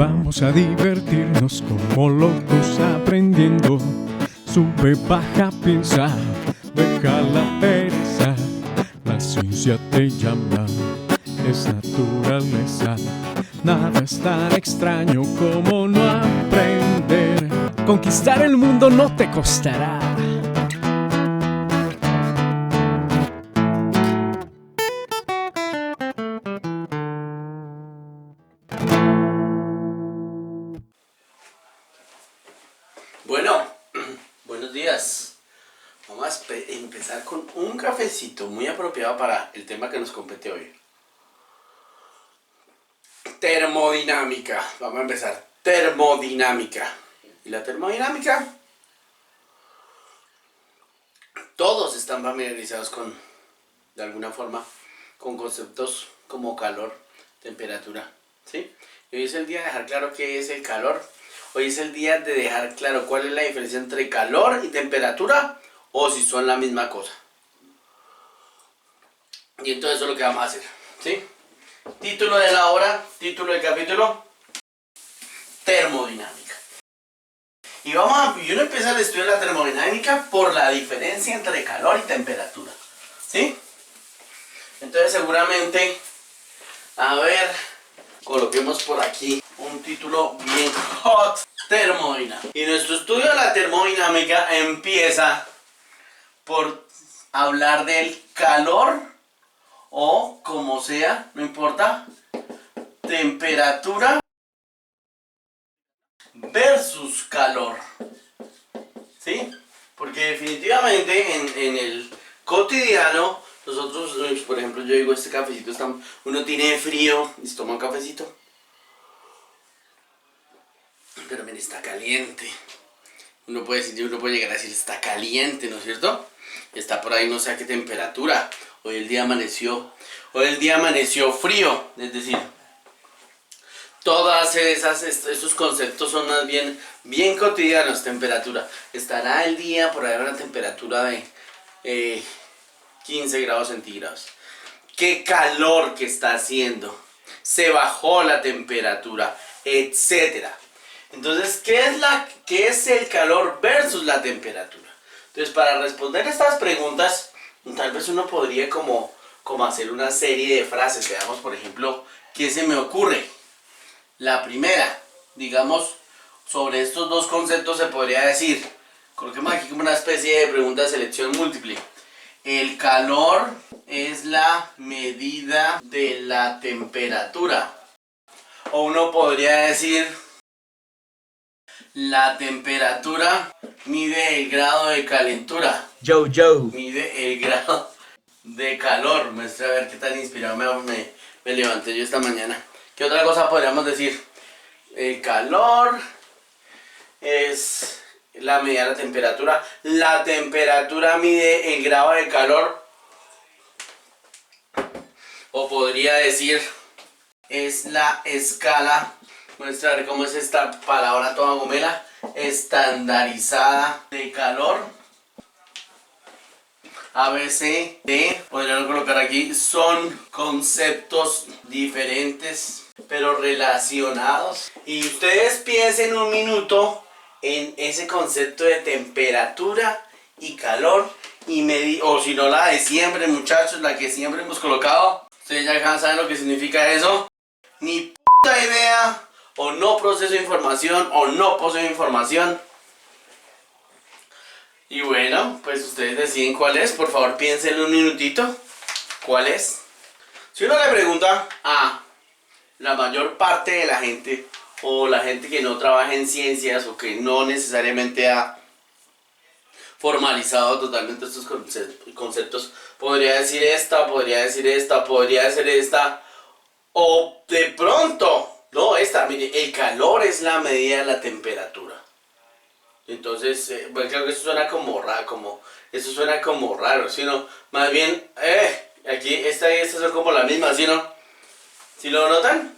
Vamos a divertirnos como locos aprendiendo. Sube, baja, piensa, deja la pereza. La ciencia te llama, es naturaleza. Nada es tan extraño como no aprender. Conquistar el mundo no te costará. Bueno, buenos días. Vamos a empezar con un cafecito muy apropiado para el tema que nos compete hoy. Termodinámica. Vamos a empezar. Termodinámica. ¿Y la termodinámica? Todos están familiarizados con, de alguna forma, con conceptos como calor, temperatura, ¿sí? Y hoy es el día de dejar claro qué es el calor. Hoy es el día de dejar claro cuál es la diferencia entre calor y temperatura, o si son la misma cosa. Y entonces eso es lo que vamos a hacer, ¿sí? Título de la hora, título del capítulo, termodinámica. Y uno empieza el estudio de la termodinámica por la diferencia entre calor y temperatura, ¿sí? Entonces seguramente, a ver, coloquemos por aquí un título bien hot, termodinámica. Y nuestro estudio de la termodinámica empieza por hablar del calor o como sea, no importa, temperatura versus calor, ¿sí? Porque definitivamente en el cotidiano nosotros, por ejemplo, yo digo, este cafecito uno tiene frío y se toma un cafecito, pero miren, está caliente. Uno puede llegar a decir, está caliente, ¿no es cierto? Está por ahí no sé a qué temperatura. Hoy el día amaneció frío, es decir, todas esos conceptos son más bien cotidianos. Temperatura, estará el día por ahí a una temperatura de 15 grados centígrados. Qué calor que está haciendo, se bajó la temperatura, etcétera. Entonces, ¿qué es el calor versus la temperatura? Entonces, para responder estas preguntas, tal vez uno podría como hacer una serie de frases. Veamos, por ejemplo, ¿qué se me ocurre? La primera, digamos, sobre estos dos conceptos se podría decir, coloquemos aquí como una especie de pregunta de selección múltiple. El calor es la medida de la temperatura. O uno podría decir, la temperatura mide el grado de calentura. Mide el grado de calor. Muestra a ver qué tan inspirado me levanté yo esta mañana. ¿Qué otra cosa podríamos decir? El calor es la medida de la temperatura. La temperatura mide el grado de calor. O podría decir, es la escala. Muestra a ver cómo es esta palabra toda gomela. Estandarizada de calor. A, B, C, D. Podríamos colocar aquí. Son conceptos diferentes, pero relacionados. Y ustedes piensen un minuto en ese concepto de temperatura y calor. O si no, la de siempre, muchachos, la que siempre hemos colocado. Ustedes ya saben lo que significa eso. Ni puta idea. O no proceso información, o no poseo información. Y bueno, pues ustedes deciden cuál es. Por favor, piénsenlo un minutito. ¿Cuál es? Si uno le pregunta a la mayor parte de la gente, o la gente que no trabaja en ciencias, o que no necesariamente ha formalizado totalmente estos conceptos, podría decir esta, podría decir esta, podría decir esta, o de pronto, no, esta, mire, el calor es la medida de la temperatura. Entonces, bueno, creo que eso suena como raro, sino más bien, aquí esta y esta son como la misma, ¿sí no? ¿Sí lo notan?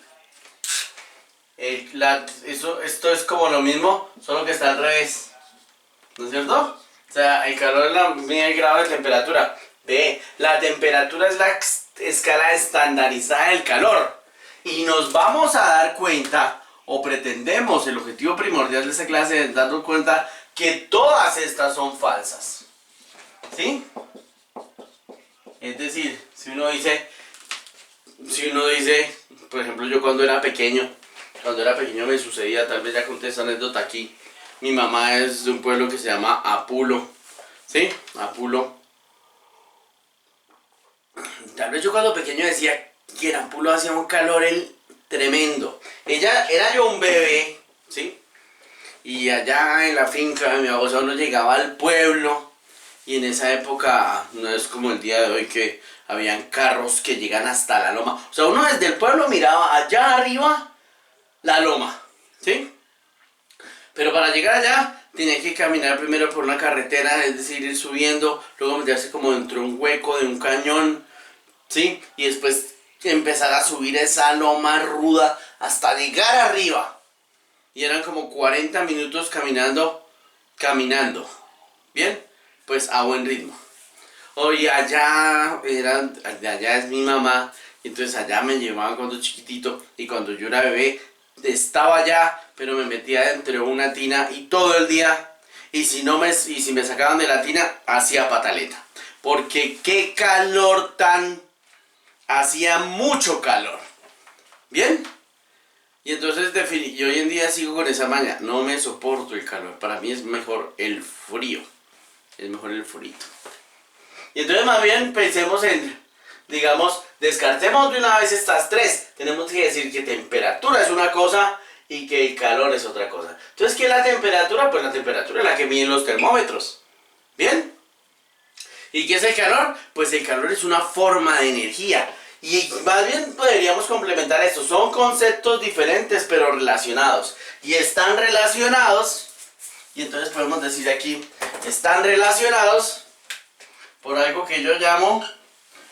Esto es como lo mismo, solo que está al revés, ¿no es cierto? O sea, el calor es la medida del grado de temperatura. B, la temperatura es la escala estandarizada del calor. Y nos vamos a dar cuenta, o pretendemos, el objetivo primordial de esta clase es darnos cuenta que todas estas son falsas. ¿Sí? Es decir, si uno dice, por ejemplo, yo cuando era pequeño me sucedía, tal vez ya conté esa anécdota aquí. Mi mamá es de un pueblo que se llama Apulo. ¿Sí? Apulo. Tal vez yo cuando pequeño decía que en Apulo hacía un calor tremendo. Era yo un bebé, ¿sí? Y allá en la finca de mi abuelo uno llegaba al pueblo. Y en esa época no es como el día de hoy que habían carros que llegan hasta la loma. O sea, uno desde el pueblo miraba allá arriba la loma, ¿sí? Pero para llegar allá tenía que caminar primero por una carretera, es decir, ir subiendo, luego meterse como dentro de un hueco de un cañón, ¿sí? Y después empezar a subir esa loma ruda hasta llegar arriba. Y eran como 40 minutos caminando, ¿bien? Pues a buen ritmo. Oye, allá es mi mamá, y entonces allá me llevaban cuando chiquitito, y cuando yo era bebé estaba allá, pero me metía dentro de una tina y todo el día, y si me sacaban de la tina, hacía pataleta, porque qué calor hacía mucho calor, ¿bien? Y entonces yo hoy en día sigo con esa maña, no me soporto el calor, para mí es mejor el frío. Es mejor el frito. Y entonces más bien pensemos digamos, descartemos de una vez estas tres. Tenemos que decir que temperatura es una cosa y que el calor es otra cosa. Entonces, ¿qué es la temperatura? Pues la temperatura es la que miden los termómetros. ¿Bien? ¿Y qué es el calor? Pues el calor es una forma de energía. Y más bien podríamos complementar esto. Son conceptos diferentes pero relacionados. Y están relacionados. Y entonces podemos decir aquí, están relacionados por algo que yo llamo,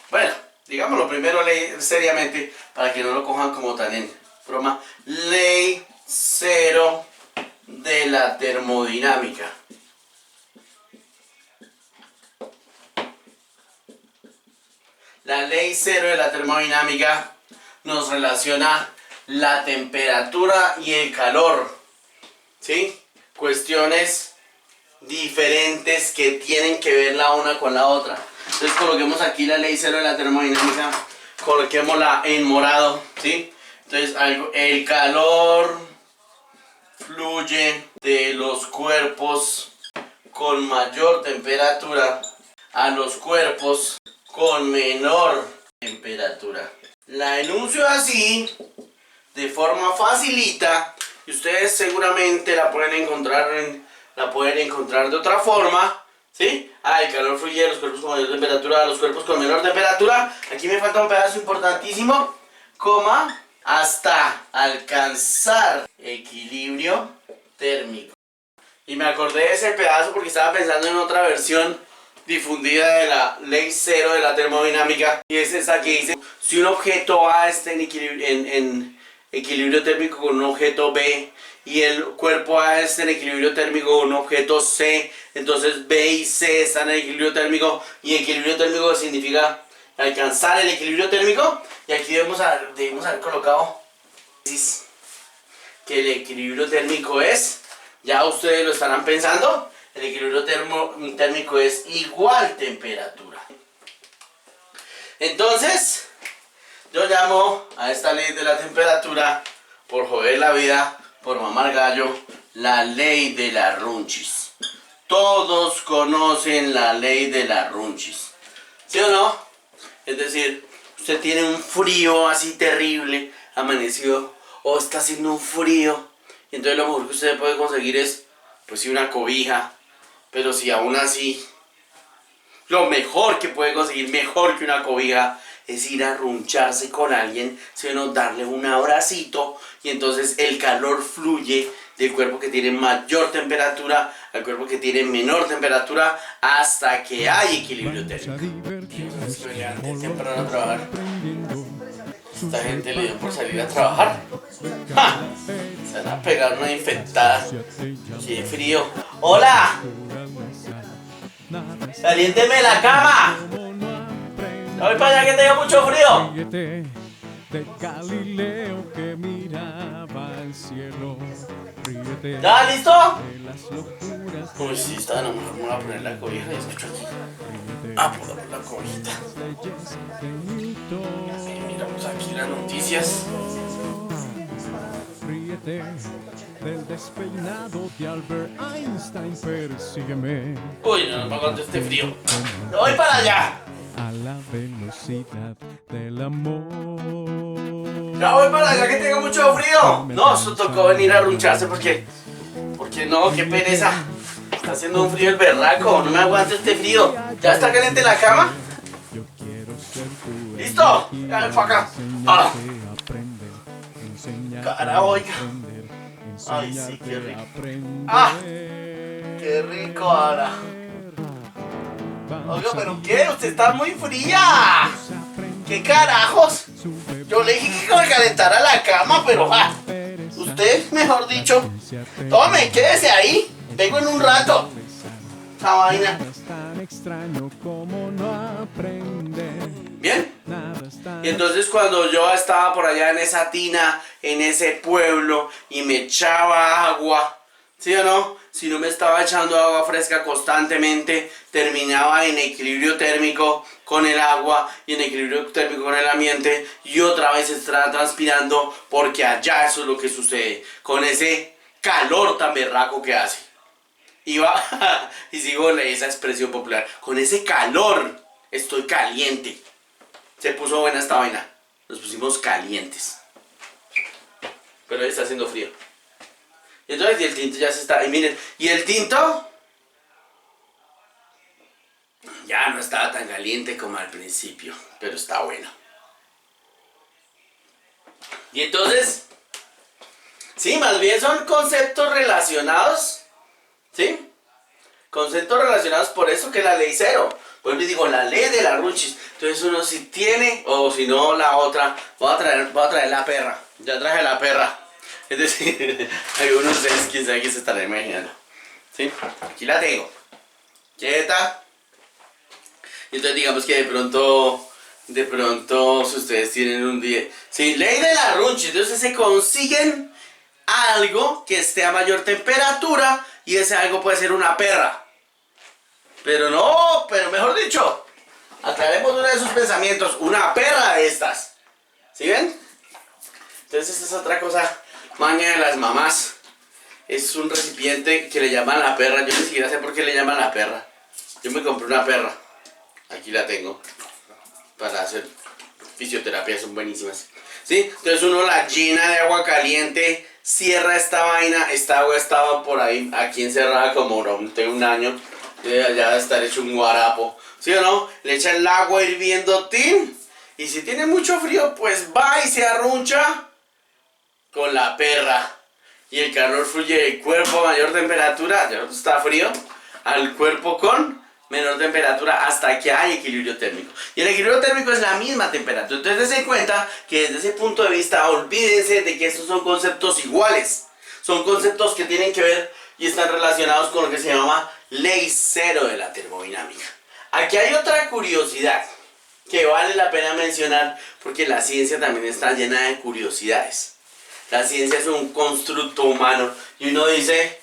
bueno, digámoslo primero seriamente, para que no lo cojan como tan en broma, ley cero de la termodinámica. La ley cero de la termodinámica nos relaciona la temperatura y el calor, ¿sí? Cuestiones diferentes que tienen que ver la una con la otra. Entonces coloquemos aquí la ley cero de la termodinámica, coloquémosla en morado, ¿sí? Entonces el calor fluye de los cuerpos con mayor temperatura a los cuerpos con menor temperatura. La enuncio así, de forma facilita, y ustedes seguramente la pueden encontrar de otra forma, ¿sí? El calor fluye de los cuerpos con mayor temperatura a los cuerpos con menor temperatura. Aquí me falta un pedazo importantísimo, coma, hasta alcanzar equilibrio térmico. Y me acordé de ese pedazo porque estaba pensando en otra versión difundida de la ley cero de la termodinámica, y es esa que dice: si un objeto A está en equilibrio térmico con un objeto B y el cuerpo A está en equilibrio térmico con un objeto C, entonces B y C están en equilibrio térmico, y equilibrio térmico significa alcanzar el equilibrio térmico. Y aquí debemos haber colocado que el equilibrio térmico es, ya ustedes lo estarán pensando, el equilibrio térmico es igual temperatura. Entonces yo llamo a esta ley de la temperatura, por joder la vida, por mamar gallo, la ley de la Runchis. Todos conocen la ley de la Runchis, ¿sí o no? Es decir, usted tiene un frío así terrible, amaneció, o está haciendo un frío, y entonces lo mejor que usted puede conseguir es, pues sí, una cobija. Pero si aún así, lo mejor que puede conseguir, mejor que una cobija, es ir a runcharse con alguien, sino darle un abracito, y entonces el calor fluye del cuerpo que tiene mayor temperatura al cuerpo que tiene menor temperatura hasta que hay equilibrio térmico. Me levanté temprano a trabajar. Esta gente le dio por salir a trabajar. ¡Ja! Se van a pegar una infectada. ¡Qué frío! ¡Hola! ¡Caliénteme la cama! Voy para allá que tengo mucho frío. de Galileo que miraba al cielo. Ríete ¿Ya listo? de las locuras. Uy, sí, está, no, mejor me voy a poner la cobija y escucho aquí. Por la cobijita. Y miramos aquí las noticias. Ríete del despeinado de Albert Einstein, persígueme. Uy, no me aguanto este frío. ¡Me voy para allá! A la velocidad del amor. Ya voy para allá que tengo mucho frío. No, eso tocó venir a runcharse porque no, qué pereza. Está haciendo un frío el berraco, no me aguanto este frío. ¿Ya está caliente la cama? ¿Listo? Ya ven para acá. Ah. Carajo, oiga. Ay, sí, qué rico. ¡Ah! ¡Qué rico ahora! Oiga, ¿pero qué? ¡Usted está muy fría! ¿Qué carajos? Yo le dije que me calentara la cama, pero usted, mejor dicho, tome, quédese ahí. Vengo en un rato. Esa vaina. ¿Bien? Y entonces cuando yo estaba por allá en esa tina, en ese pueblo, y me echaba agua, ¿sí o no? Si no me estaba echando agua fresca constantemente, terminaba en equilibrio térmico con el agua y en equilibrio térmico con el ambiente, y otra vez estaba transpirando, porque allá eso es lo que sucede, con ese calor tan berraco que hace. Iba, y sigo esa expresión popular, con ese calor estoy caliente. Se puso buena esta vaina. Nos pusimos calientes. Pero hoy está haciendo frío. Y entonces el tinto ya se está... Y miren, y el tinto ya no estaba tan caliente como al principio, pero está bueno. Y entonces, sí, más bien son conceptos relacionados, ¿sí? Conceptos relacionados, por eso que la ley cero. Pues les digo, la ley de la runchis. Entonces uno si tiene, o si no la otra, voy a traer la perra. Ya traje la perra. Es decir, algunos de ustedes, quién sabe qué se estará imaginando. ¿Sí? Aquí la tengo. Quieta. Y entonces digamos que de pronto, si ustedes tienen un día... Sí, ley de la runchis. Entonces se consiguen algo que esté a mayor temperatura y ese algo puede ser una perra. Pero mejor dicho, aclaremos uno de sus pensamientos, una perra de estas. ¿Sí ven? Entonces esta es otra cosa, maña de las mamás. Es un recipiente que le llaman la perra. Yo ni siquiera sé por qué le llaman la perra. Yo me compré una perra. Aquí la tengo. Para hacer fisioterapia, son buenísimas. ¿Sí? Entonces uno la llena de agua caliente, cierra esta vaina. Esta agua estaba por ahí, aquí encerrada como durante un año. Ya debe estar hecho un guarapo, ¿sí o no? Le echa el agua hirviendo, tin. Y si tiene mucho frío, pues va y se arruncha con la perra. Y el calor fluye del cuerpo a mayor temperatura, ya está frío, al cuerpo con menor temperatura hasta que hay equilibrio térmico. Y el equilibrio térmico es la misma temperatura. Entonces dense cuenta que desde ese punto de vista, olvídense de que estos son conceptos iguales. Son conceptos que tienen que ver y están relacionados con lo que se llama ley cero de la termodinámica. Aquí hay otra curiosidad que vale la pena mencionar, porque la ciencia también está llena de curiosidades. La ciencia es un constructo humano y uno dice,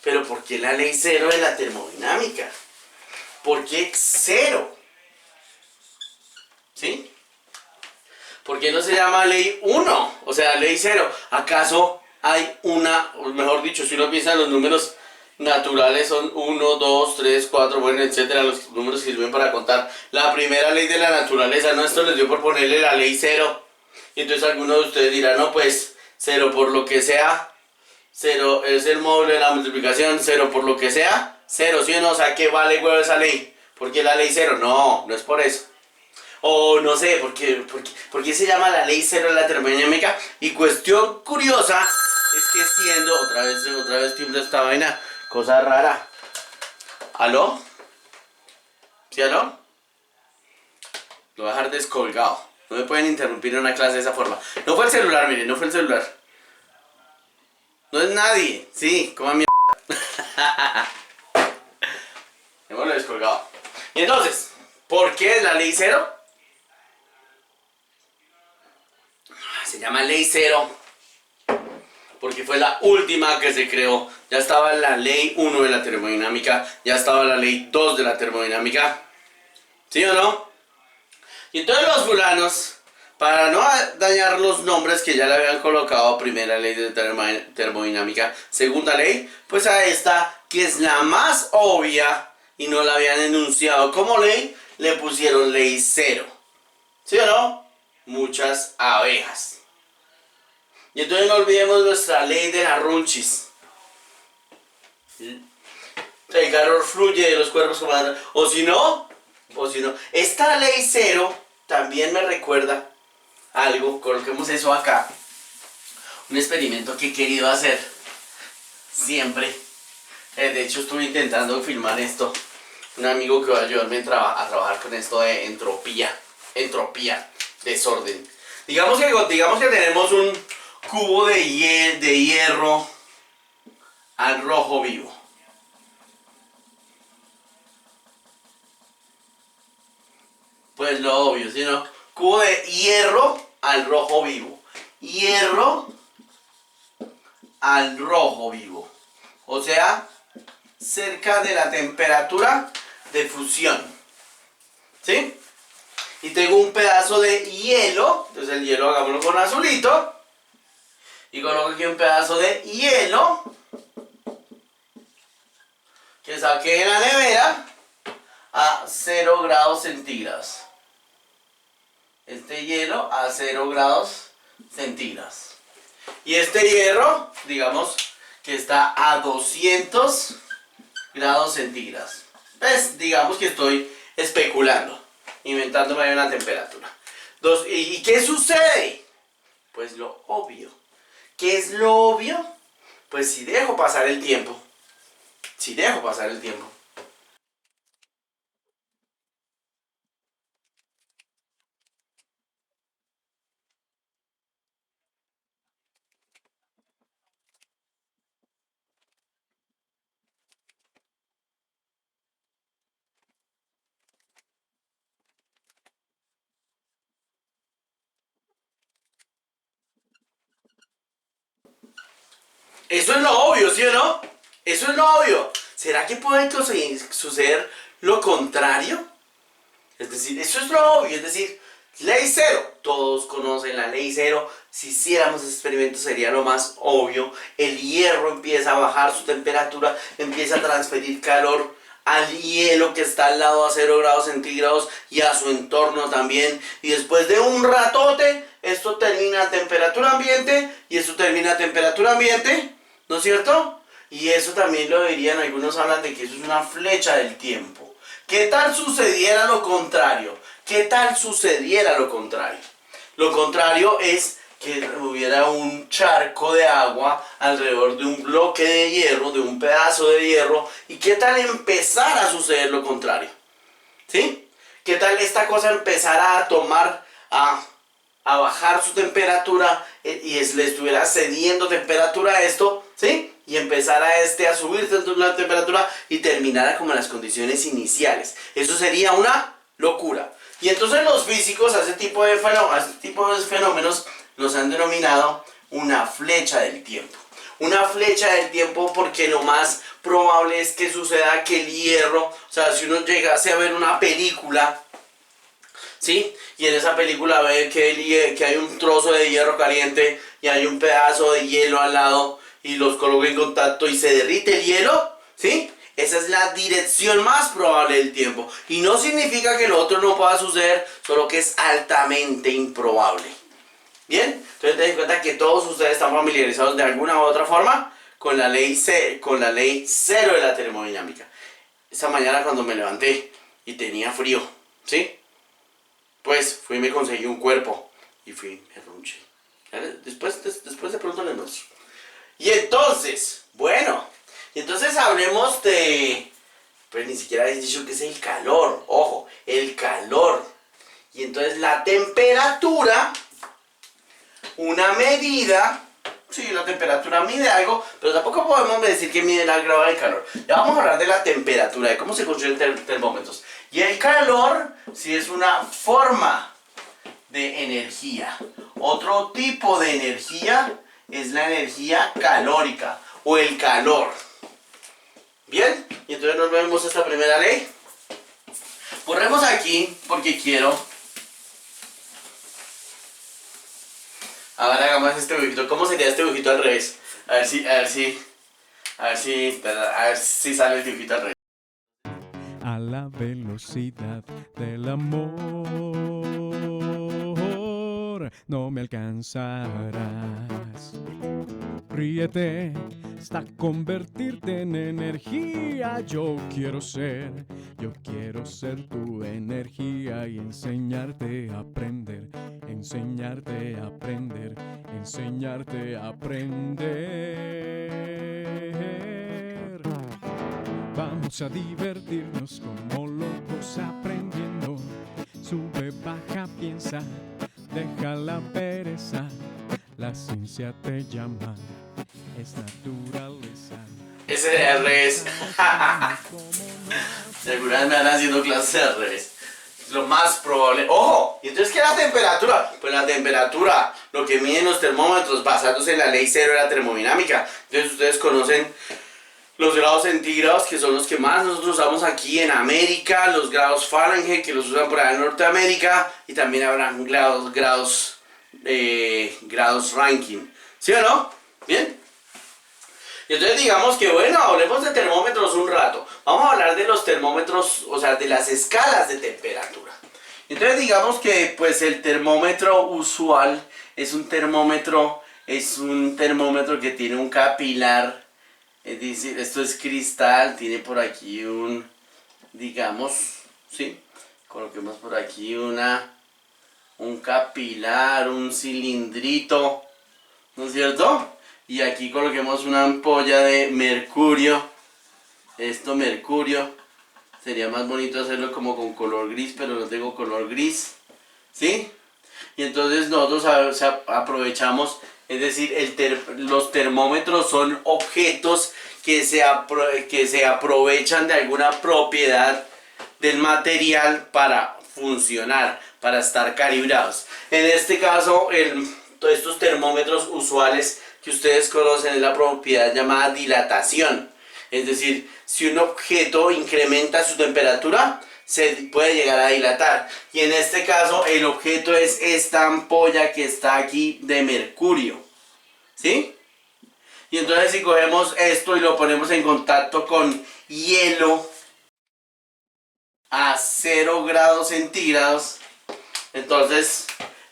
pero ¿por qué la ley cero de la termodinámica? ¿Por qué cero? ¿Sí? ¿Por qué no se llama ley 1? O sea, ley cero. ¿Acaso hay una, o mejor dicho, si uno piensa en los números naturales son 1, 2, 3, 4, bueno, etcétera, los números que sirven para contar. La primera ley de la naturaleza, no, esto les dio por ponerle la ley cero. Y entonces algunos de ustedes dirán, no, pues, cero por lo que sea, cero es el módulo de la multiplicación, cero por lo que sea, cero, ¿sí o no? O sea, ¿qué vale huevo esa ley? ¿Por qué la ley cero? No, no es por eso. O no sé, ¿por qué se llama la ley cero de la termodinámica? Y cuestión curiosa es que siendo, otra vez tiembla esta vaina, cosa rara. ¿Aló? ¿Sí, aló? Lo voy a dejar descolgado. No me pueden interrumpir en una clase de esa forma. No fue el celular, miren, no fue el celular. No es nadie. Sí, coma mierda. Hemos descolgado. Y entonces, ¿por qué es la ley cero? Se llama ley cero porque fue la última que se creó. Ya estaba la ley 1 de la termodinámica, ya estaba la ley 2 de la termodinámica. ¿Sí o no? Y entonces los fulanos, para no dañar los nombres que ya le habían colocado, primera ley de termodinámica, segunda ley, pues a esta, que es la más obvia y no la habían enunciado como ley, le pusieron ley cero. ¿Sí o no? Muchas abejas. Y entonces no olvidemos nuestra ley de la Runchis. El calor fluye de los cuerpos como o si no, esta ley cero también me recuerda algo. Coloquemos eso acá. Un experimento que he querido hacer siempre. De hecho estuve intentando filmar esto. Un amigo que va a ayudarme a trabajar con esto de entropía, desorden. Digamos que tenemos un cubo de hierro al rojo vivo. Pues lo obvio, ¿sí no? Cubo de hierro al rojo vivo. Hierro al rojo vivo. O sea, cerca de la temperatura de fusión. ¿Sí? Y tengo un pedazo de hielo. Entonces el hielo hagámoslo con azulito. Y coloco aquí un pedazo de hielo que saqué de la nevera a 0 grados centígrados. Este hielo a 0 grados centígrados. Y este hierro, digamos que está a 200 grados centígrados. Pues digamos que estoy especulando, inventándome una temperatura. ¿Y qué sucede? Pues lo obvio. ¿Qué es lo obvio? Pues si dejo pasar el tiempo. Eso es lo obvio, ¿sí o no? Eso es lo obvio. ¿Será que puede suceder lo contrario? Es decir, eso es lo obvio. Es decir, ley cero. Todos conocen la ley cero. Si hiciéramos ese experimento sería lo más obvio. El hierro empieza a bajar su temperatura, empieza a transferir calor al hielo que está al lado a 0 grados centígrados y a su entorno también. Y después de un ratote, esto termina a temperatura ambiente y esto termina a temperatura ambiente, ¿no es cierto? Y eso también lo dirían, algunos hablan de que eso es una flecha del tiempo. ¿Qué tal sucediera lo contrario? Lo contrario es que hubiera un charco de agua alrededor de un bloque de hierro, de un pedazo de hierro. ¿Y qué tal empezara a suceder lo contrario? ¿Sí? ¿Qué tal esta cosa empezara a tomar, a bajar su temperatura y le estuviera cediendo temperatura a esto? ¿Sí? Y empezara a subir la temperatura y terminara como en las condiciones iniciales. Eso sería una locura. Y entonces los físicos a este tipo de fenómenos los han denominado una flecha del tiempo. Una flecha del tiempo porque lo más probable es que suceda que el hierro, o sea, si uno llegase a ver una película, ¿sí? Y en esa película ve que hay un trozo de hierro caliente y hay un pedazo de hielo al lado y los coloca en contacto y se derrite el hielo, ¿sí? Esa es la dirección más probable del tiempo. Y no significa que lo otro no pueda suceder, solo que es altamente improbable. Bien, entonces ten en cuenta que todos ustedes están familiarizados de alguna u otra forma con la ley cero de la termodinámica. Esa mañana cuando me levanté y tenía frío, ¿sí? Pues fui y me conseguí un cuerpo y me ronché. Después de pronto les muestro. Y entonces, hablemos de... Pues ni siquiera habéis dicho que es el calor. Ojo, el calor. Y entonces la temperatura, una medida... Sí, la temperatura mide algo, pero tampoco podemos decir que mide el grado de calor. Ya vamos a hablar de la temperatura, de cómo se construyen termómetros. Y el calor, sí, es una forma de energía. Otro tipo de energía es la energía calórica o el calor. Bien, y entonces nos vemos esta primera ley. Borremos aquí porque quiero. Ahora hagamos este dibujito. ¿Cómo sería este dibujito al revés? A ver si sale el dibujito al revés. A la velocidad del amor no me alcanzarás. Ríete hasta convertirte en energía. Yo quiero ser tu energía y enseñarte a aprender, enseñarte a aprender, enseñarte a aprender. Vamos a divertirnos como locos aprendiendo. Sube, baja, piensa, deja la pereza. La ciencia te llama, es naturaleza. Ese es al revés. Seguramente me van haciendo clases al revés. Lo más probable. ¡Ojo! ¿Y entonces qué es la temperatura? Pues la temperatura, lo que miden los termómetros basándose en la ley cero de la termodinámica. Entonces ustedes conocen los grados centígrados, que son los que más nosotros usamos aquí en América, los grados Fahrenheit, que los usan por allá en Norteamérica, y también habrán grados Rankine. ¿Sí o no? ¿Bien? Y entonces digamos que bueno, hablemos de termómetros un rato. Vamos a hablar de los termómetros, o sea, de las escalas de temperatura. Entonces digamos que pues el termómetro usual es un termómetro que tiene un capilar. Es decir, esto es cristal, tiene por aquí un, digamos, ¿sí? Coloquemos por aquí un capilar, un cilindrito, ¿no es cierto? Y aquí coloquemos una ampolla de mercurio. Esto mercurio, sería más bonito hacerlo como con color gris, pero no tengo color gris, ¿sí? Y entonces nosotros aprovechamos. Es decir, los termómetros son objetos que se aprovechan de alguna propiedad del material para funcionar, para estar calibrados. En este caso, estos termómetros usuales que ustedes conocen es la propiedad llamada dilatación. Es decir, si un objeto incrementa su temperatura, se puede llegar a dilatar. Y en este caso el objeto es esta ampolla que está aquí de mercurio, ¿sí? Y entonces si cogemos esto y lo ponemos en contacto con hielo a 0 grados centígrados, entonces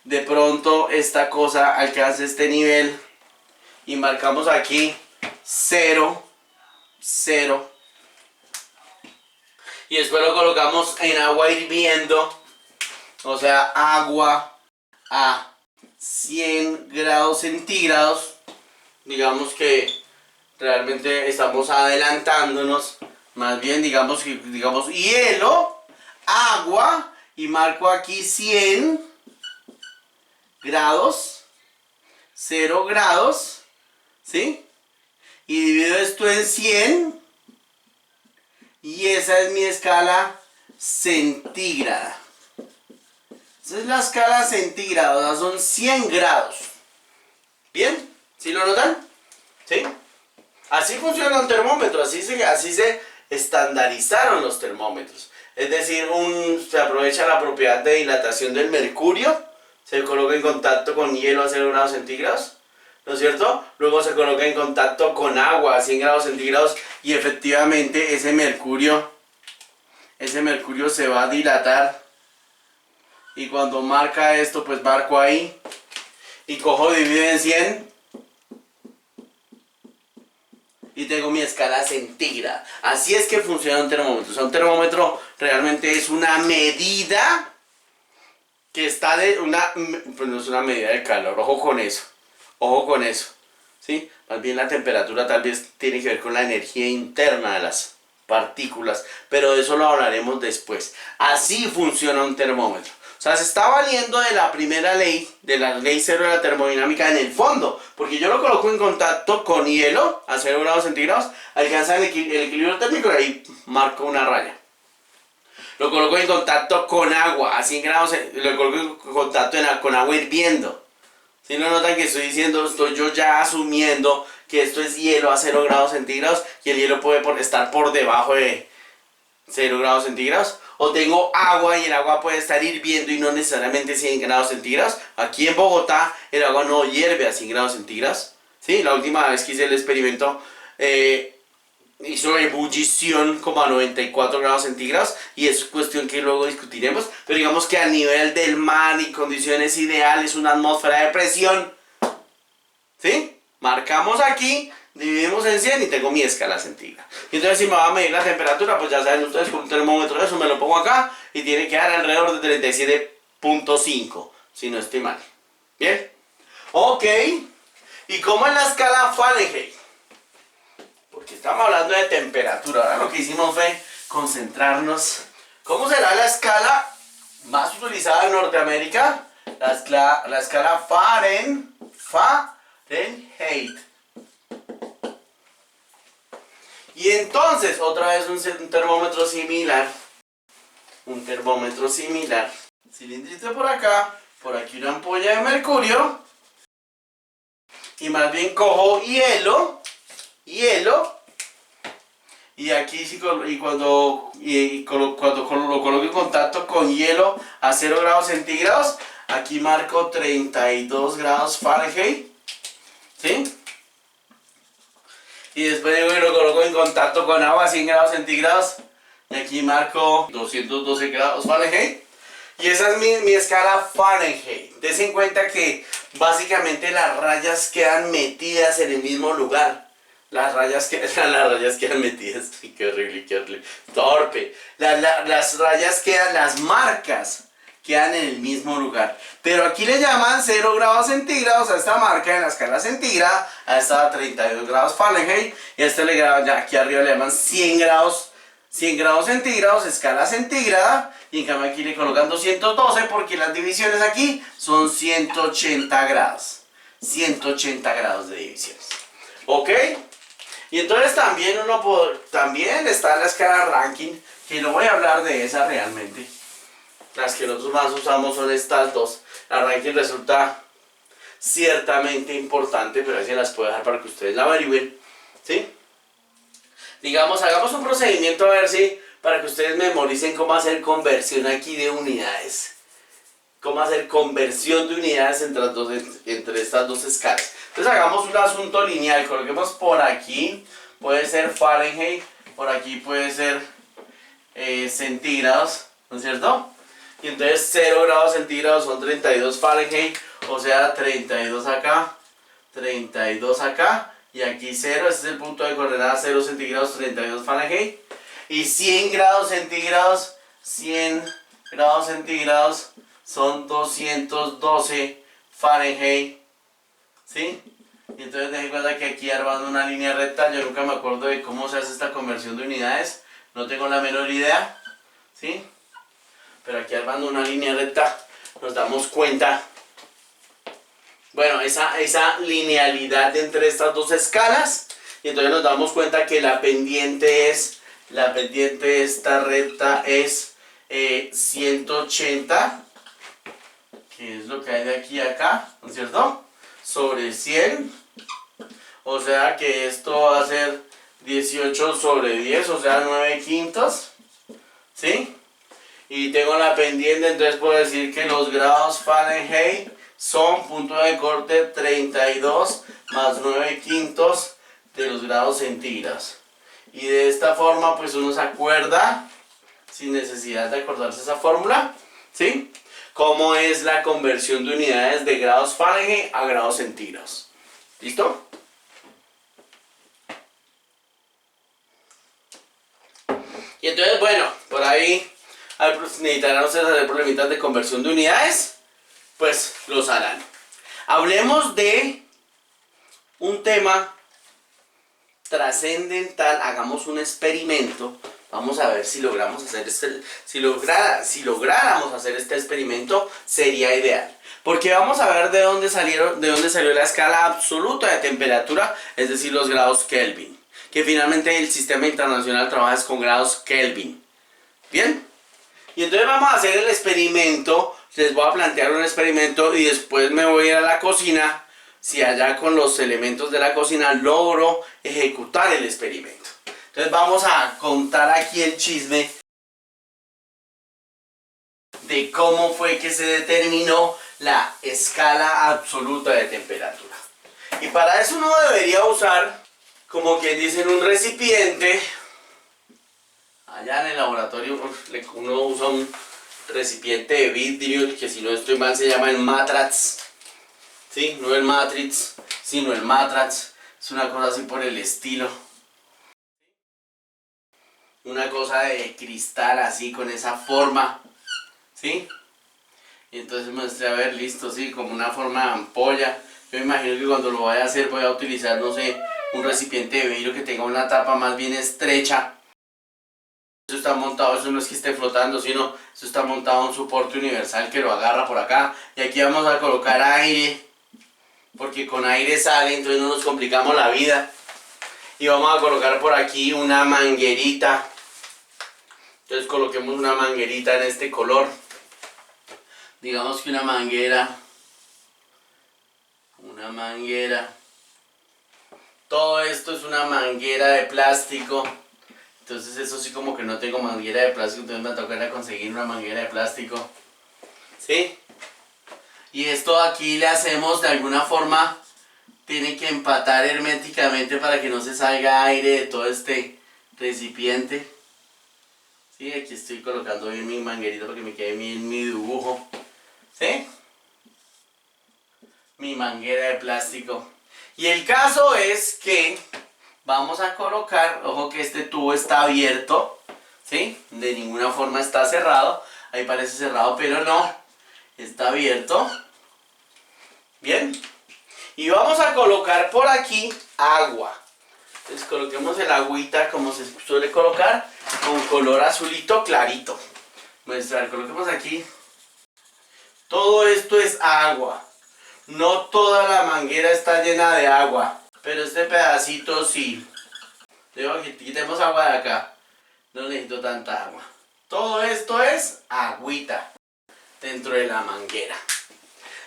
de pronto esta cosa alcanza este nivel y marcamos aquí 0, 0. Y después lo colocamos en agua hirviendo, o sea, agua a 100 grados centígrados. Digamos que realmente estamos adelantándonos. Más bien digamos hielo, agua, y marco aquí 100 grados, 0 grados, ¿sí? Y divido esto en 100. Y esa es mi escala centígrada. Esa es la escala centígrada, o sea, son 100 grados. ¿Bien? ¿Sí lo notan? ¿Sí? Así funciona un termómetro, así se estandarizaron los termómetros. Es decir, se aprovecha la propiedad de dilatación del mercurio, se coloca en contacto con hielo a 0 grados centígrados, ¿no es cierto? Luego se coloca en contacto con agua a 100 grados centígrados y efectivamente ese mercurio se va a dilatar. Y cuando marca esto, pues marco ahí y cojo, divido en 100 y tengo mi escala centígrada. Así es que funciona un termómetro. O sea, un termómetro realmente es una medida que está pues no es una medida de calor, ojo con eso. Ojo con eso, ¿sí? Más bien la temperatura tal vez tiene que ver con la energía interna de las partículas, pero de eso lo hablaremos después. Así funciona un termómetro. O sea, se está valiendo de la primera ley, de la ley cero de la termodinámica en el fondo, porque yo lo coloco en contacto con hielo a 0 grados centígrados, alcanza el equilibrio térmico y ahí marco una raya. Lo coloco en contacto con agua a 100 grados, lo coloco en contacto con agua hirviendo, Si no notan que estoy diciendo, estoy yo ya asumiendo que esto es hielo a 0 grados centígrados y el hielo puede estar por debajo de 0 grados centígrados. O tengo agua y el agua puede estar hirviendo y no necesariamente 100 grados centígrados. Aquí en Bogotá el agua no hierve a 100 grados centígrados. ¿Sí? La última vez que hice el experimento hizo ebullición como a 94 grados centígrados y es cuestión que luego discutiremos, pero digamos que a nivel del mar y condiciones ideales, una atmósfera de presión, ¿sí? Marcamos aquí, dividimos en 100 y tengo mi escala centígrada. Y entonces si me va a medir la temperatura, pues ya saben ustedes, con un termómetro de eso me lo pongo acá y tiene que dar alrededor de 37.5, si no estoy mal. ¿Bien? Ok. ¿Y cómo es la escala Fahrenheit? Porque estamos hablando de temperatura. Ahora lo que hicimos fue concentrarnos. ¿Cómo será la escala más utilizada en Norteamérica? La escala Fahrenheit. Y entonces, otra vez un termómetro similar. Un termómetro similar. Cilindrito por acá. Por aquí una ampolla de mercurio. Y más bien cojo hielo. Y aquí cuando lo coloco en contacto con hielo a 0 grados centígrados, aquí marco 32 grados Fahrenheit, ¿sí? Y después lo coloco en contacto con agua a 100 grados centígrados y aquí marco 212 grados Fahrenheit. Y esa es mi escala Fahrenheit. Dense en cuenta que básicamente las rayas quedan metidas en el mismo lugar. Las rayas quedan metidas. Qué horrible. Torpe. Las rayas quedan, las marcas quedan en el mismo lugar. Pero aquí le llaman 0 grados centígrados a esta marca en la escala centígrada. A esta 32 grados Fahrenheit. Y a este aquí arriba le llaman 100 grados centígrados, escala centígrada. Y en cambio aquí le colocan 212 porque las divisiones aquí son 180 grados. 180 grados de divisiones. ¿Ok? Y entonces también está la escala Rankine, que no voy a hablar de esa realmente. Las que nosotros más usamos son estas dos. La Rankine resulta ciertamente importante, pero a veces las puedo dejar para que ustedes la averigüen. ¿Sí? Digamos, hagamos un procedimiento a ver si, para que ustedes memoricen cómo hacer conversión aquí de unidades. Cómo hacer conversión de unidades entre estas dos escalas. Entonces hagamos un asunto lineal, coloquemos por aquí, puede ser Fahrenheit, por aquí puede ser centígrados, ¿no es cierto? Y entonces 0 grados centígrados son 32 Fahrenheit, o sea 32 acá, 32 acá, y aquí 0, ese es el punto de coordenada 0 centígrados, 32 Fahrenheit, y 100 grados centígrados son 212 Fahrenheit. ¿Sí? Y entonces dejen cuenta que aquí armando una línea recta, yo nunca me acuerdo de cómo se hace esta conversión de unidades, no tengo la menor idea, ¿sí? Pero aquí armando una línea recta nos damos cuenta, bueno, esa linealidad entre estas dos escalas, y entonces nos damos cuenta que la pendiente de esta recta es 180, que es lo que hay de aquí a acá, ¿no es cierto? Sobre 100, o sea que esto va a ser 18 sobre 10, o sea 9 quintos, ¿sí? Y tengo la pendiente, entonces puedo decir que los grados Fahrenheit son punto de corte 32 más 9 quintos de los grados centígrados. Y de esta forma pues uno se acuerda, sin necesidad de acordarse esa fórmula, ¿sí? Cómo es la conversión de unidades de grados Fahrenheit a grados centígrados. ¿Listo? Y entonces, bueno, por ahí necesitarán ustedes hacer problemitas de conversión de unidades, pues los harán. Hablemos de un tema trascendental, hagamos un experimento. Vamos a ver si logramos hacer si lográramos hacer este experimento, sería ideal. Porque vamos a ver de dónde salió la escala absoluta de temperatura, es decir, los grados Kelvin. Que finalmente el sistema internacional trabaja con grados Kelvin. ¿Bien? Y entonces vamos a hacer el experimento les voy a plantear un experimento y después me voy a ir a la cocina, si allá con los elementos de la cocina logro ejecutar el experimento. Entonces vamos a contar aquí el chisme de cómo fue que se determinó la escala absoluta de temperatura. Y para eso uno debería usar, como quien dice, un recipiente. Allá en el laboratorio uno usa un recipiente de vidrio, que si no estoy mal se llama el Matrax. ¿Sí? No el Matrix, sino el Matrax. Es una cosa así por el estilo. Una cosa de cristal así, con esa forma. ¿Sí? Y entonces muestre, a ver, listo, sí, como una forma de ampolla. Yo me imagino que cuando lo vaya a hacer voy a utilizar, no sé, un recipiente de vidrio que tenga una tapa más bien estrecha. Eso está montado, eso no es que esté flotando, sino eso está montado en un soporte universal que lo agarra por acá. Y aquí vamos a colocar aire, porque con aire sale, entonces no nos complicamos la vida. Y vamos a colocar por aquí una manguerita. Entonces coloquemos una manguerita en este color. Digamos que una manguera. Todo esto es una manguera de plástico. Entonces eso sí, como que no tengo manguera de plástico, entonces me tocará conseguir una manguera de plástico. ¿Sí? Y esto aquí le hacemos de alguna forma, tiene que empatar herméticamente para que no se salga aire de todo este recipiente. ¿Sí? Aquí estoy colocando bien mi manguerita para que me quede bien mi dibujo. ¿Sí? Mi manguera de plástico. Y el caso es que vamos a colocar, ojo que este tubo está abierto, ¿sí? De ninguna forma está cerrado. Ahí parece cerrado, pero no, está abierto. Bien. Y vamos a colocar por aquí agua. Entonces coloquemos el agüita como se suele colocar, con color azulito clarito. Muestra, coloquemos aquí. Todo esto es agua. No toda la manguera está llena de agua, pero este pedacito sí. Quitemos agua de acá. No necesito tanta agua. Todo esto es agüita dentro de la manguera.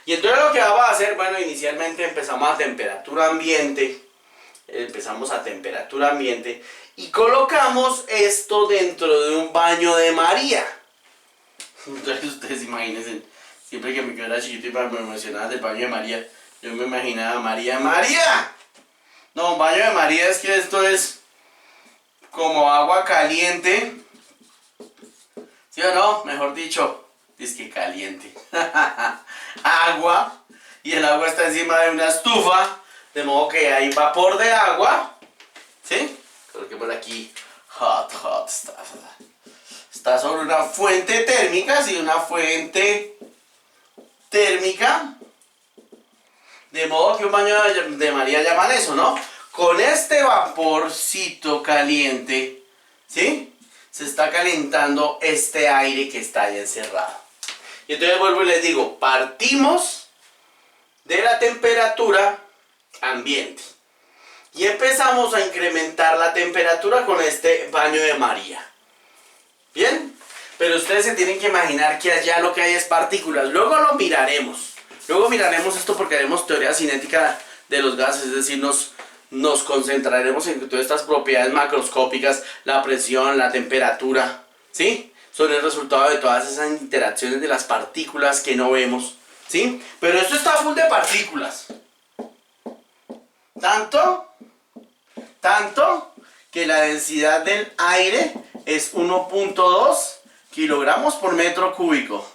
Y entonces lo que vamos a hacer, bueno, inicialmente empezamos a temperatura ambiente. Y colocamos esto dentro de un baño de María. Entonces ustedes imagínense, siempre que me quedara chiquito y me mencionaban del baño de María, yo me imaginaba María. No, un baño de María es que esto es como agua caliente. ¿Sí o no? Mejor dicho, es que caliente. Agua. Y el agua está encima de una estufa. De modo que hay vapor de agua. ¿Sí? Coloquemos aquí. Hot stuff. Está sobre una fuente térmica. Sí, una fuente térmica. De modo que un baño de María llaman eso, ¿no? Con este vaporcito caliente, ¿sí? Se está calentando este aire que está ahí encerrado. Y entonces vuelvo y les digo, partimos de la temperatura ambiente. Y empezamos a incrementar la temperatura con este baño de María. ¿Bien? Pero ustedes se tienen que imaginar que allá lo que hay es partículas. Luego lo miraremos. Luego miraremos esto porque haremos teoría cinética de los gases. Es decir, nos concentraremos en todas estas propiedades macroscópicas, la presión, la temperatura, ¿sí? Son el resultado de todas esas interacciones de las partículas que no vemos, ¿sí? Pero esto está full de partículas. Tanto que la densidad del aire es 1.2 kilogramos por metro cúbico.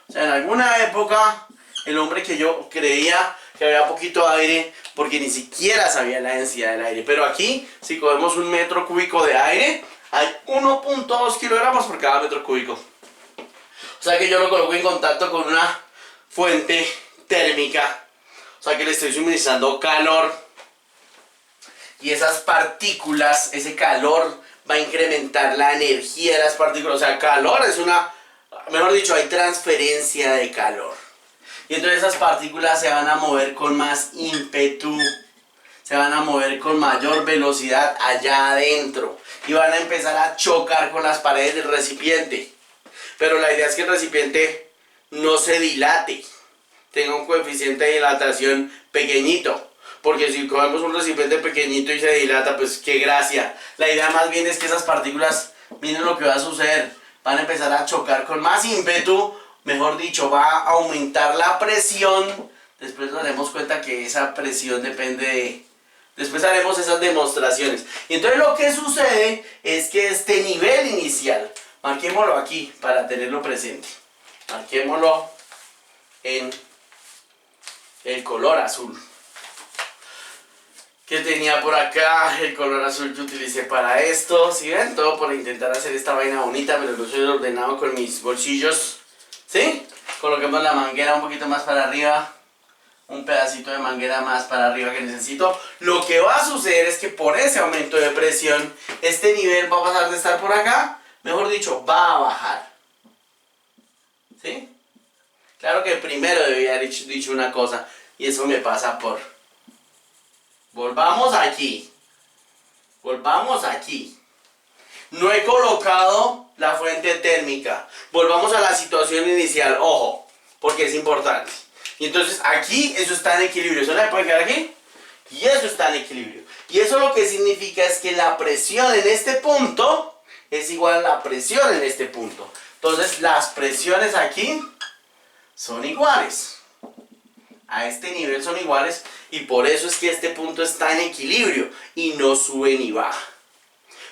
O sea, en alguna época, el hombre que yo creía que había poquito aire, porque ni siquiera sabía la densidad del aire. Pero aquí, si cogemos un metro cúbico de aire, hay 1.2 kilogramos por cada metro cúbico. O sea que yo lo coloco en contacto con una fuente térmica. O sea que le estoy suministrando calor. Y esas partículas, ese calor va a incrementar la energía de las partículas. O sea, calor es mejor dicho, hay transferencia de calor. Y entonces esas partículas se van a mover con más ímpetu, se van a mover con mayor velocidad allá adentro y van a empezar a chocar con las paredes del recipiente. Pero la idea es que el recipiente no se dilate, tenga un coeficiente de dilatación pequeñito. Porque si cogemos un recipiente pequeñito y se dilata, pues qué gracia. La idea más bien es que esas partículas, miren lo que va a suceder, van a empezar a chocar con más ímpetu, mejor dicho, va a aumentar la presión. Después nos daremos cuenta que esa presión depende de... Después haremos esas demostraciones. Y entonces lo que sucede es que este nivel inicial, marquémoslo aquí para tenerlo presente. Marquémoslo en el color azul. Que tenía por acá, el color azul que utilicé para esto. ¿Sí ven? Todo por intentar hacer esta vaina bonita, pero lo soy ordenado con mis bolsillos. ¿Sí? Coloquemos la manguera un poquito más para arriba. Un pedacito de manguera más para arriba que necesito. Lo que va a suceder es que por ese aumento de presión, este nivel va a pasar de estar por acá, mejor dicho, va a bajar. ¿Sí? Claro que primero debía haber dicho una cosa, y eso me pasa por... Volvamos aquí. Volvamos aquí. No he colocado la fuente térmica. Volvamos a la situación inicial. Ojo, porque es importante. Y entonces aquí eso está en equilibrio. ¿Eso le puede quedar aquí? Y eso está en equilibrio. Y eso lo que significa es que la presión en este punto es igual a la presión en este punto. Entonces las presiones aquí son iguales. A este nivel son iguales. Y por eso es que este punto está en equilibrio y no sube ni baja.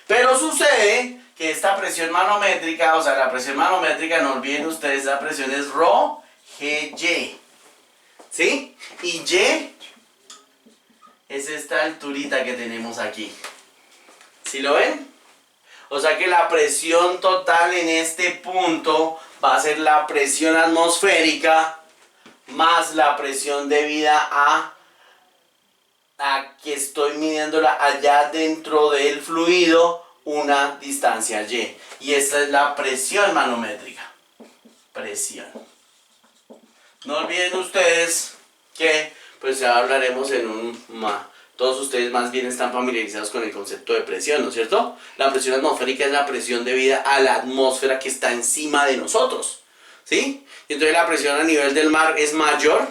Pero sucede que esta presión manométrica, o sea, la presión manométrica, no olviden ustedes, la presión es Rho Gy. ¿Sí? Y Y es esta alturita que tenemos aquí. ¿Sí lo ven? O sea que la presión total en este punto va a ser la presión atmosférica más la presión debida a que estoy midiéndola allá dentro del fluido una distancia y. Y esta es la presión manométrica. Presión. No olviden ustedes que pues ya hablaremos en todos ustedes más bien están familiarizados con el concepto de presión, ¿no es cierto? La presión atmosférica es la presión debida a la atmósfera que está encima de nosotros, ¿sí? Y entonces la presión a nivel del mar es mayor,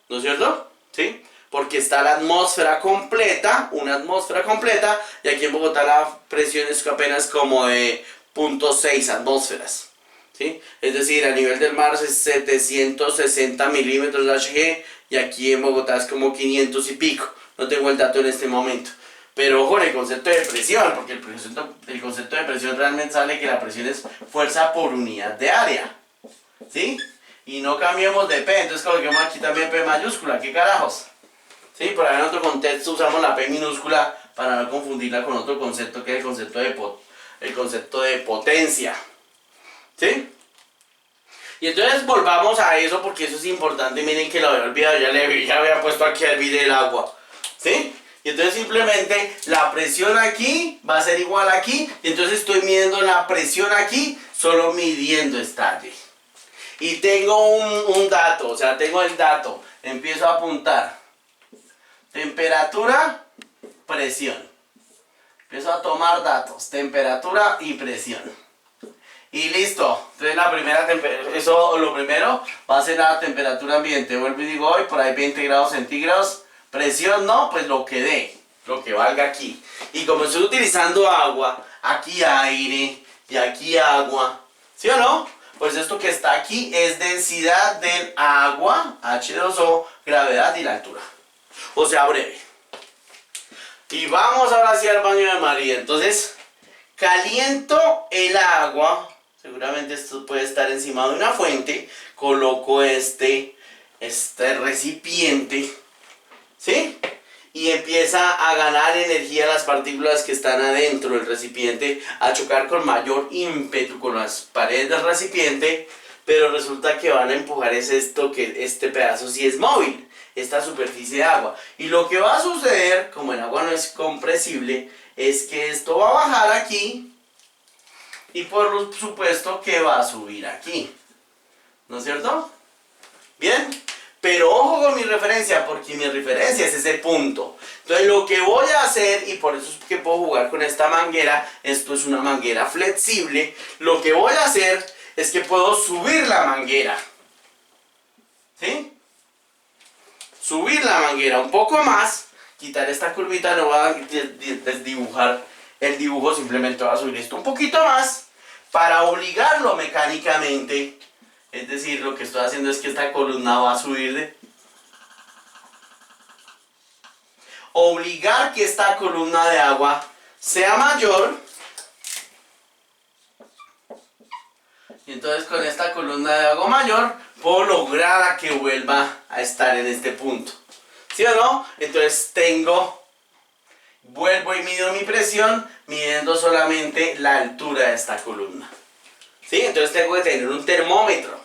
¿no es cierto? ¿Sí? Porque está la atmósfera completa, una atmósfera completa, y aquí en Bogotá la presión es apenas como de 0.6 atmósferas. ¿Sí? Es decir, a nivel del mar es 760 milímetros de Hg y aquí en Bogotá es como 500 y pico. No tengo el dato en este momento. Pero ojo, el concepto de presión, porque el concepto de presión realmente sale que la presión es fuerza por unidad de área. ¿Sí? Y no cambiemos de P, entonces coloquemos aquí también P mayúscula. ¿Qué carajos? ¿Sí? Por ahí en otro contexto usamos la P minúscula para no confundirla con otro concepto que es el concepto de potencia. ¿Sí? Y entonces volvamos a eso porque eso es importante. Miren que lo había olvidado, ya había puesto aquí a hervir el agua. ¿Sí? Y entonces simplemente la presión aquí va a ser igual aquí. Y entonces estoy midiendo la presión aquí, solo midiendo esta Y. Y tengo un dato, o sea, tengo el dato. Empiezo a apuntar. Temperatura, presión. Empiezo a tomar datos. Temperatura y presión. Y listo. Entonces lo primero va a ser la temperatura ambiente. Vuelvo y digo hoy por ahí 20 grados centígrados. Presión no, pues lo que dé, lo que valga aquí. Y como estoy utilizando agua, aquí aire y aquí agua, ¿sí o no? Pues esto que está aquí es densidad del agua, H2O, gravedad y la altura. O sea, breve. Y vamos ahora sí al baño de María. Entonces, caliento el agua. Seguramente esto puede estar encima de una fuente. Coloco este recipiente, ¿sí? Y empieza a ganar energía las partículas que están adentro del recipiente, a chocar con mayor ímpetu con las paredes del recipiente, pero resulta que van a empujar este pedazo sí es móvil, esta superficie de agua. Y lo que va a suceder, como el agua no es compresible, es que esto va a bajar aquí y por supuesto que va a subir aquí, ¿no es cierto? Bien, pero ojo con mi referencia, porque mi referencia es ese punto. Entonces lo que voy a hacer, y por eso es que puedo jugar con esta manguera, esto es una manguera flexible, lo que voy a hacer es que puedo subir la manguera. ¿Sí? Subir la manguera un poco más, quitar esta curvita, no va a desdibujar el dibujo, simplemente va a subir esto un poquito más para obligarlo mecánicamente. Es decir, lo que estoy haciendo es que esta columna va a subir obligar que esta columna de agua sea mayor. Y entonces con esta columna de agua mayor puedo lograr a que vuelva a estar en este punto. ¿Sí o no? Entonces vuelvo y mido mi presión midiendo solamente la altura de esta columna. ¿Sí? Entonces tengo que tener un termómetro.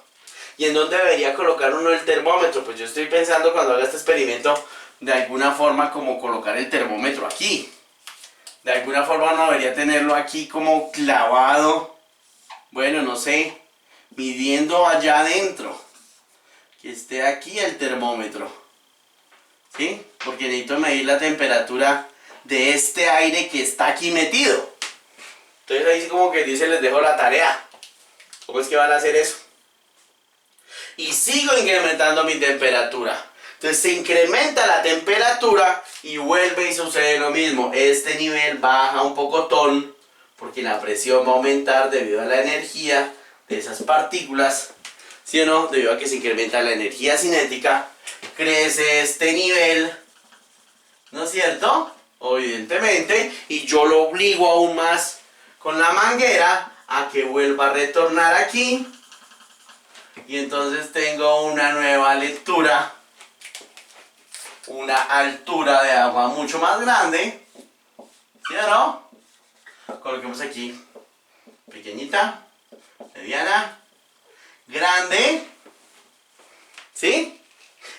¿Y en dónde debería colocar uno el termómetro? Pues yo estoy pensando cuando haga este experimento de alguna forma como colocar el termómetro aquí. De alguna forma no debería tenerlo aquí como clavado. Bueno, no sé, midiendo allá adentro. Que esté aquí el termómetro. ¿Sí? Porque necesito medir la temperatura de este aire que está aquí metido. Entonces ahí como que dice, les dejo la tarea. ¿Cómo es que van a hacer eso? Y sigo incrementando mi temperatura. Entonces se incrementa la temperatura y vuelve y sucede lo mismo. Este nivel baja un pocotón porque la presión va a aumentar debido a la energía de esas partículas. ¿Sí o no? Debido a que se incrementa la energía cinética, crece este nivel, ¿no es cierto? Evidentemente, y yo lo obligo aún más con la manguera a que vuelva a retornar aquí. Y entonces tengo una nueva lectura, una altura de agua mucho más grande. ¿Sí o no? Coloquemos aquí pequeñita, mediana, grande. ¿Sí?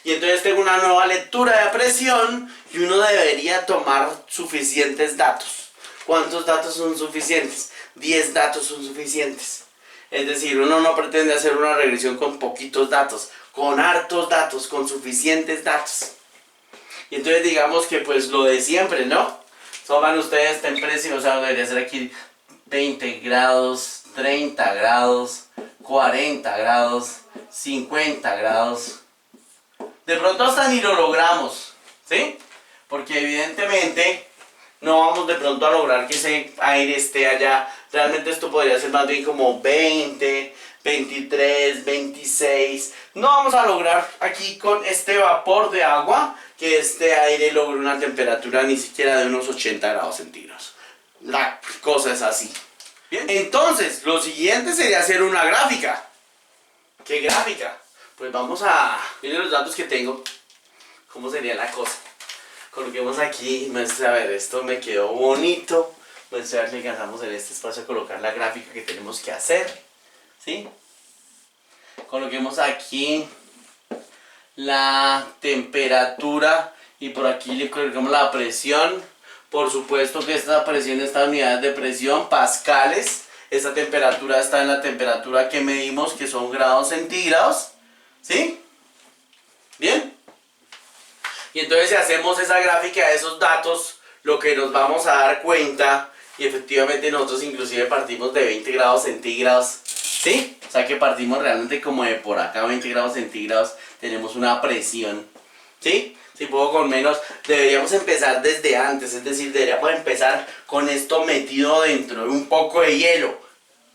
Y entonces tengo una nueva lectura de presión y uno debería tomar suficientes datos. ¿Cuántos datos son suficientes? 10 datos son suficientes. Es decir, uno no pretende hacer una regresión con poquitos datos, con hartos datos, con suficientes datos. Y entonces digamos que pues lo de siempre, ¿no? Toman ustedes temperatura, o sea, debería ser aquí 20 grados, 30 grados, 40 grados, 50 grados. De pronto hasta ni lo logramos, ¿sí? Porque evidentemente no vamos de pronto a lograr que ese aire esté allá. Realmente esto podría ser más bien como 20, 23, 26. No vamos a lograr aquí con este vapor de agua que este aire logre una temperatura ni siquiera de unos 80 grados centígrados. La cosa es así. Bien. Entonces, lo siguiente sería hacer una gráfica. ¿Qué gráfica? Pues vamos a... Miren los datos que tengo. ¿Cómo sería la cosa? Coloquemos aquí, a ver, esto me quedó bonito. Pues a ver si alcanzamos en este espacio a colocar la gráfica que tenemos que hacer. ¿Sí? Coloquemos aquí la temperatura y por aquí le colocamos la presión. Por supuesto que esta presión está en unidades de presión, pascales. Esta temperatura está en la temperatura que medimos, que son grados centígrados. ¿Sí? ¿Bien? Y entonces si hacemos esa gráfica de esos datos, lo que nos vamos a dar cuenta, y efectivamente nosotros inclusive partimos de 20 grados centígrados, ¿sí? O sea que partimos realmente como de por acá 20 grados centígrados, tenemos una presión, ¿sí? Si puedo con menos, deberíamos empezar desde antes, es decir, deberíamos empezar con esto metido dentro de un poco de hielo.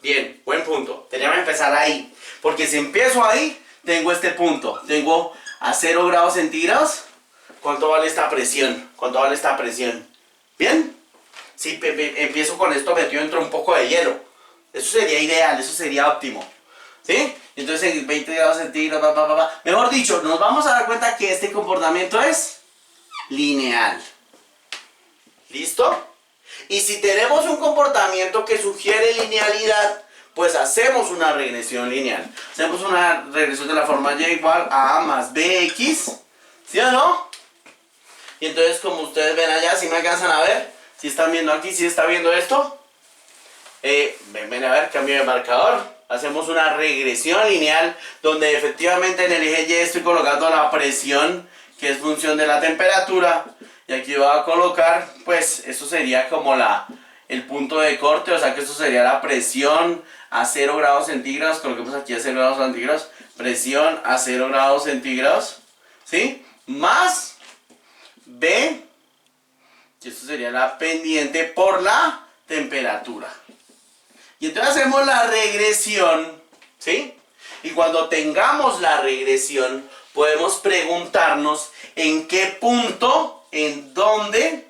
Bien, buen punto, deberíamos empezar ahí, porque si empiezo ahí, tengo este punto, tengo a 0 grados centígrados. ¿Cuánto vale esta presión? ¿Cuánto vale esta presión? ¿Bien? Si empiezo con esto metido dentro de un poco de hielo. Eso sería ideal, eso sería óptimo. ¿Sí? Entonces en 20 grados centígrados, mejor dicho, nos vamos a dar cuenta que este comportamiento es lineal. ¿Listo? Y si tenemos un comportamiento que sugiere linealidad, pues hacemos una regresión lineal. Hacemos una regresión de la forma y igual a más bx. ¿Sí o no? Y entonces como ustedes ven allá, si me alcanzan a ver, si están viendo aquí, si está viendo esto, ven a ver, cambio de marcador, hacemos una regresión lineal donde efectivamente en el eje Y estoy colocando la presión que es función de la temperatura y aquí voy a colocar, pues eso sería como el punto de corte, o sea que eso sería la presión a 0 grados centígrados, coloquemos aquí a 0 grados centígrados, presión a 0 grados centígrados, ¿sí? Más B, que esto sería la pendiente por la temperatura. Y entonces hacemos la regresión, ¿sí? Y cuando tengamos la regresión, podemos preguntarnos en qué punto, en dónde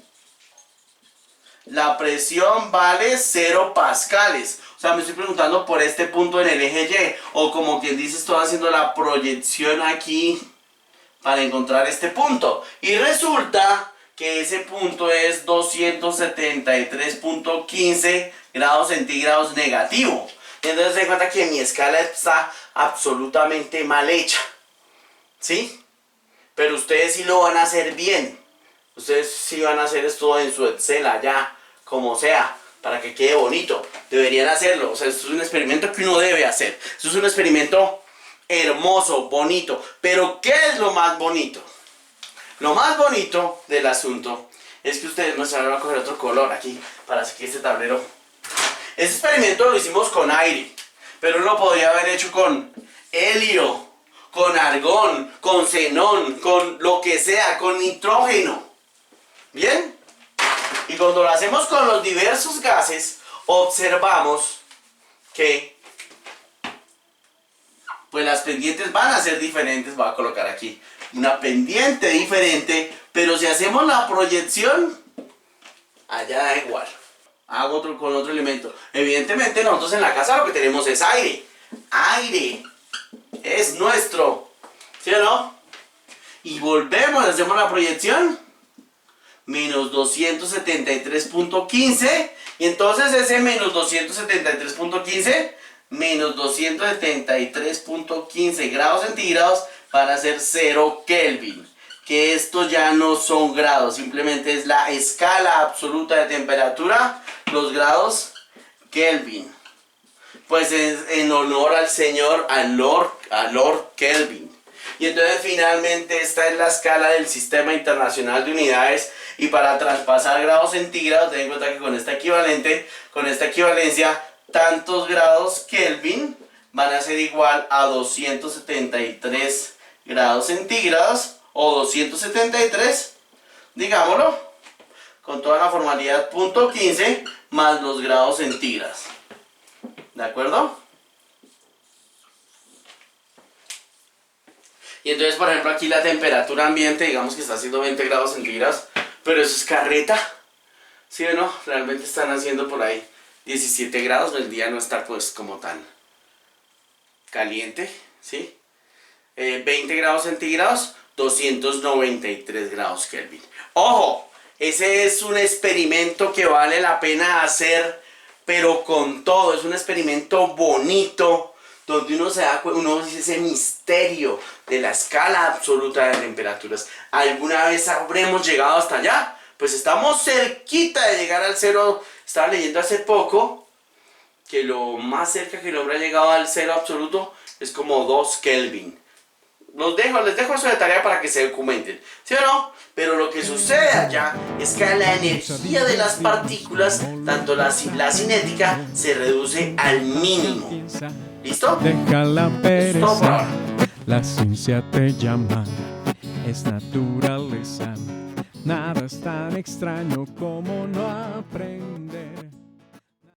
la presión vale 0 pascales. O sea, me estoy preguntando por este punto en el eje Y. O como quien dice, estoy haciendo la proyección aquí para encontrar este punto. Y resulta que ese punto es 273.15 grados centígrados negativo. Entonces se da cuenta que mi escala está absolutamente mal hecha, ¿sí? Pero ustedes sí lo van a hacer bien. Ustedes sí van a hacer esto en su Excel allá, como sea, para que quede bonito. Deberían hacerlo. O sea, esto es un experimento que uno debe hacer. Esto es un experimento hermoso, bonito. Pero ¿qué es lo más bonito? Lo más bonito del asunto es que ustedes nos van a coger otro color aquí para que este tablero. Este experimento lo hicimos con aire, pero lo podría haber hecho con helio, con argón, con xenón, con lo que sea, con nitrógeno. ¿Bien? Y cuando lo hacemos con los diversos gases, observamos que pues las pendientes van a ser diferentes. Voy a colocar aquí una pendiente diferente, pero si hacemos la proyección, allá da igual. Hago otro con otro elemento. Evidentemente nosotros en la casa lo que tenemos es aire. Aire es nuestro, ¿sí o no? Y volvemos, hacemos la proyección. Menos 273.15. Y entonces ese menos 273.15 menos 273.15 grados centígrados van a ser 0 Kelvin. Que esto ya no son grados, simplemente es la escala absoluta de temperatura, los grados Kelvin. Pues es en honor al señor, a Lord Kelvin. Y entonces finalmente esta es la escala del Sistema Internacional de Unidades. Y para traspasar grados centígrados, ten en cuenta que con esta equivalencia, tantos grados Kelvin van a ser igual a 273 grados centígrados. O 273, digámoslo, con toda la formalidad, punto 15 más los grados centígrados. ¿De acuerdo? Y entonces, por ejemplo, aquí la temperatura ambiente, digamos que está haciendo 20 grados centígrados, pero eso es carreta, ¿sí o no? Realmente están haciendo por ahí 17 grados, el día no está pues como tan caliente, ¿sí? 20 grados centígrados, 293 grados Kelvin. ¡Ojo! Ese es un experimento que vale la pena hacer, pero con todo. Es un experimento bonito, donde uno dice ese misterio de la escala absoluta de temperaturas. ¿Alguna vez habremos llegado hasta allá? Pues estamos cerquita de llegar al cero. Estaba leyendo hace poco que lo más cerca que el hombre ha llegado al cero absoluto es como 2 Kelvin. Les dejo eso de tarea para que se documenten, ¿sí o no? Pero lo que sucede allá es que la energía de las partículas, tanto la cinética, se reduce al mínimo. ¿Listo? Deja la pereza, la ciencia te llama, es naturaleza, nada es tan extraño como no aprender.